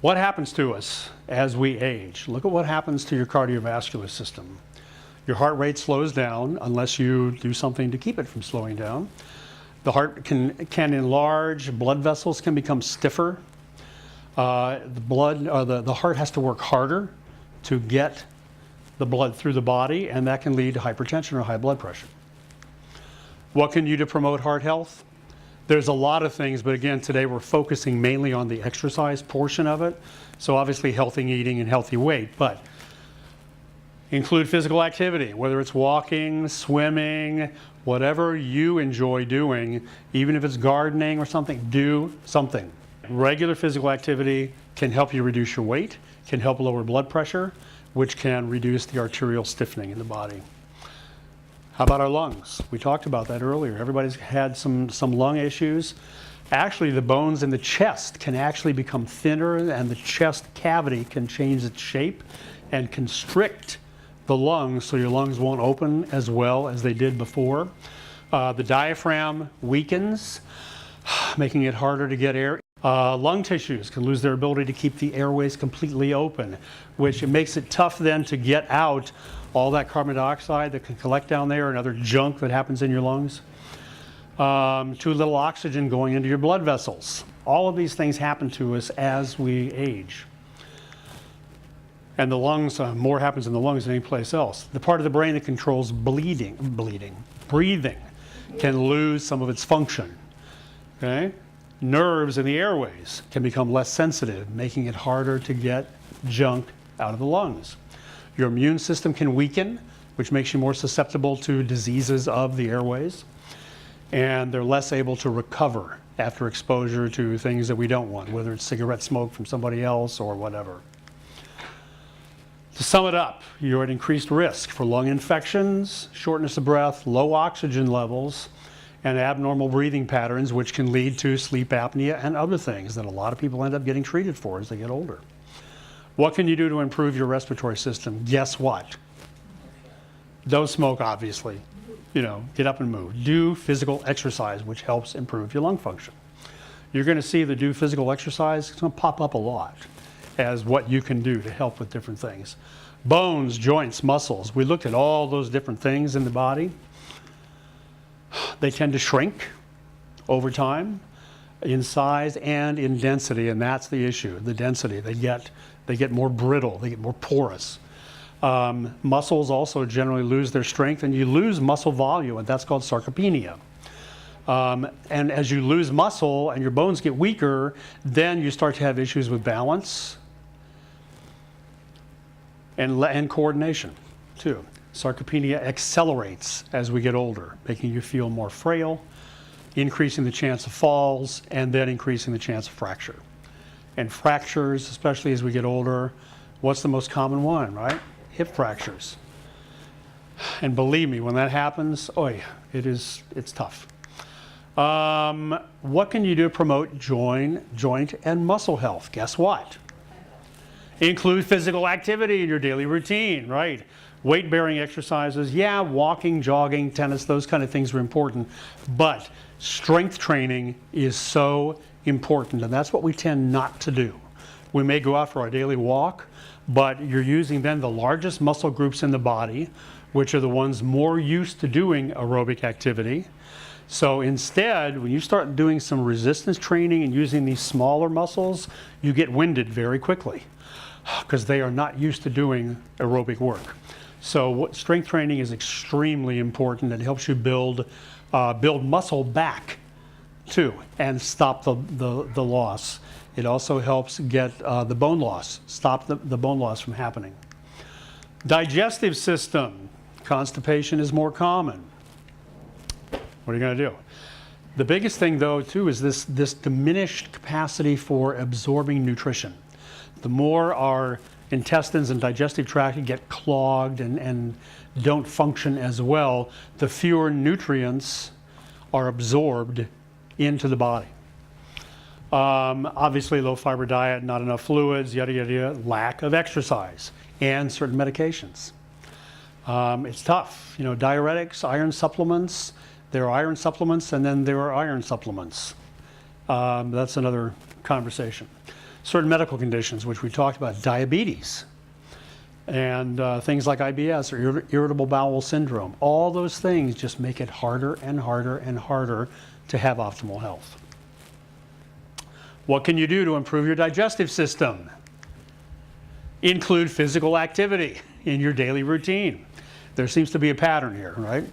What happens to us as we age? Look at what happens to your cardiovascular system. Your heart rate slows down unless you do something to keep it from slowing down. The heart can enlarge, blood vessels can become stiffer. The heart has to work harder to get the blood through the body, and that can lead to hypertension or high blood pressure. What can you do to promote heart health? There's a lot of things, but again, today we're focusing mainly on the exercise portion of it. So obviously healthy eating and healthy weight, but include physical activity, whether it's walking, swimming, whatever you enjoy doing, even if it's gardening or something, do something. Regular physical activity can help you reduce your weight, can help lower blood pressure, which can reduce the arterial stiffening in the body. How about our lungs? We talked about that earlier. Everybody's had some lung issues. Actually, the bones in the chest can actually become thinner, and the chest cavity can change its shape and constrict the lungs so your lungs won't open as well as they did before. The diaphragm weakens, making it harder to get air. Lung tissues can lose their ability to keep the airways completely open, which it makes it tough then to get out all that carbon dioxide that can collect down there and other junk that happens in your lungs. Too little oxygen going into your blood vessels. All of these things happen to us as we age. And the lungs, more happens in the lungs than any place else. The part of the brain that controls breathing, can lose some of its function. Okay? Nerves in the airways can become less sensitive, making it harder to get junk out of the lungs. Your immune system can weaken, which makes you more susceptible to diseases of the airways. And they're less able to recover after exposure to things that we don't want, whether it's cigarette smoke from somebody else or whatever. To sum it up, you're at increased risk for lung infections, shortness of breath, low oxygen levels, and abnormal breathing patterns, which can lead to sleep apnea and other things that a lot of people end up getting treated for as they get older. What can you do to improve your respiratory system? Guess what? Don't smoke, obviously. Get up and move. Do physical exercise, which helps improve your lung function. You're going to see the do physical exercise, it's going to pop up a lot as what you can do to help with different things. Bones, joints, muscles. We looked at all those different things in the body. They tend to shrink over time in size and in density, and that's the issue, the density. They get more brittle, they get more porous. Muscles also generally lose their strength, and you lose muscle volume, and that's called sarcopenia. And as you lose muscle and your bones get weaker, then you start to have issues with balance and coordination too. Sarcopenia accelerates as we get older, making you feel more frail, increasing the chance of falls, and then increasing the chance of fracture. And fractures, especially as we get older, what's the most common one, right? Hip fractures. And believe me, when that happens, it's tough. What can you do to promote joint and muscle health? Guess what? Include physical activity in your daily routine, right? Weight-bearing exercises, yeah, walking, jogging, tennis, those kind of things are important, but strength training is so important, and that's what we tend not to do. We may go out for our daily walk, but you're using then the largest muscle groups in the body, which are the ones more used to doing aerobic activity. So instead, when you start doing some resistance training and using these smaller muscles, you get winded very quickly because they are not used to doing aerobic work. So strength training is extremely important. It helps you build muscle back too and stop the loss. It also helps get the bone loss, stop the bone loss from happening. Digestive system, constipation is more common. What are you going to do? The biggest thing though too is this diminished capacity for absorbing nutrition. The more our intestines and digestive tract get clogged and don't function as well, the fewer nutrients are absorbed into the body. Obviously low fiber diet, not enough fluids, yada yada yada, lack of exercise, and certain medications. It's tough. Diuretics, iron supplements. There are iron supplements, and then there are iron supplements. That's another conversation. certain medical conditions, which we talked about, diabetes, and things like IBS or irritable bowel syndrome. All those things just make it harder and harder and harder to have optimal health. What can you do to improve your digestive system? Include physical activity in your daily routine. There seems to be a pattern here, right?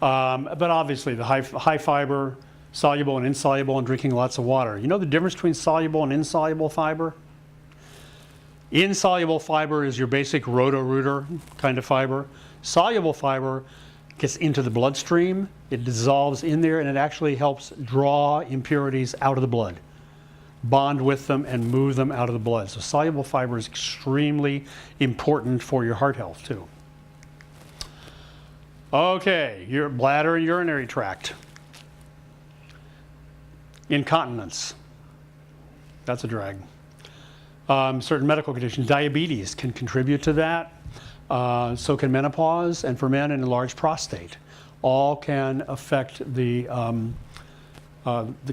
But obviously the high fiber, soluble and insoluble, and drinking lots of water. You know the difference between soluble and insoluble fiber? Insoluble fiber is your basic Roto-Rooter kind of fiber. Soluble fiber gets into the bloodstream, it dissolves in there, and it actually helps draw impurities out of the blood, bond with them, and move them out of the blood. So soluble fiber is extremely important for your heart health too. Okay, your bladder and urinary tract. Incontinence, that's a drag. Certain medical conditions, diabetes can contribute to that. So can menopause, and for men, an enlarged prostate. All can affect the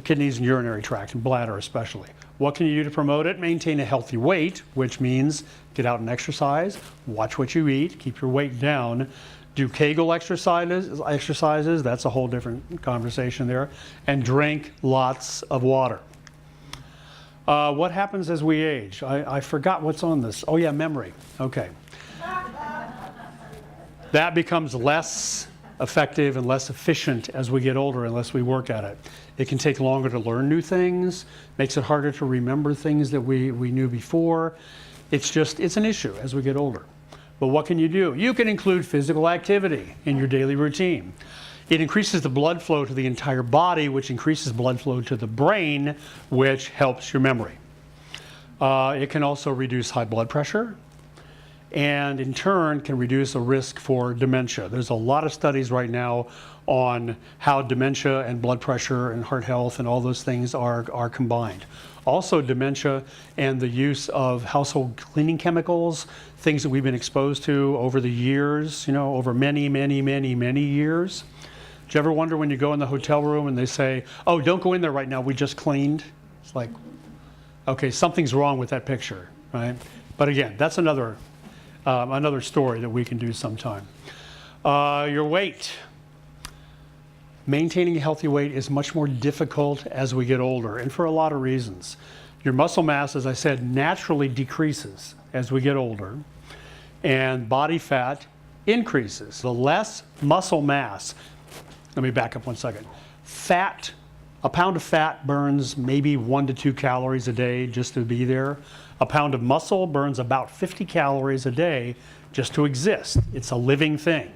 kidneys and urinary tract, and bladder especially. What can you do to promote it? Maintain a healthy weight, which means get out and exercise, watch what you eat, keep your weight down. Do Kegel exercises, that's a whole different conversation there, and drink lots of water. What happens as we age? I forgot what's on this. Oh yeah, memory. Okay. That becomes less effective and less efficient as we get older unless we work at it. It can take longer to learn new things, makes it harder to remember things that we knew before. It's an issue as we get older. But what can you do? You can include physical activity in your daily routine. It increases the blood flow to the entire body, which increases blood flow to the brain, which helps your memory. It can also reduce high blood pressure, and in turn can reduce a risk for dementia. There's a lot of studies right now on how dementia and blood pressure and heart health and all those things are combined. Also dementia and the use of household cleaning chemicals, things that we've been exposed to over the years, over many, many, many, many years. Do you ever wonder when you go in the hotel room and they say, oh, don't go in there right now, we just cleaned? It's like, okay, something's wrong with that picture, right? But again, that's another story that we can do sometime. Your weight. Maintaining a healthy weight is much more difficult as we get older, and for a lot of reasons. Your muscle mass, as I said, naturally decreases as we get older, and body fat increases. The less muscle mass, let me back up one second. A pound of fat burns maybe 1 to 2 calories a day just to be there. A pound of muscle burns about 50 calories a day just to exist. It's a living thing.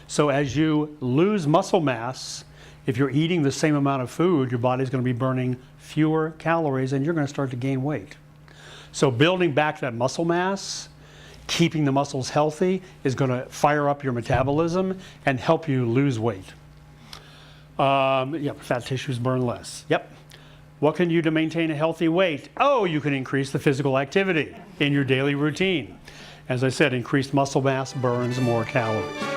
So as you lose muscle mass, if you're eating the same amount of food, your body's going to be burning fewer calories and you're going to start to gain weight. So building back that muscle mass, keeping the muscles healthy, is going to fire up your metabolism and help you lose weight. Fat tissues burn less. Yep. What can you do to maintain a healthy weight? Oh, you can increase the physical activity in your daily routine. As I said, increased muscle mass burns more calories.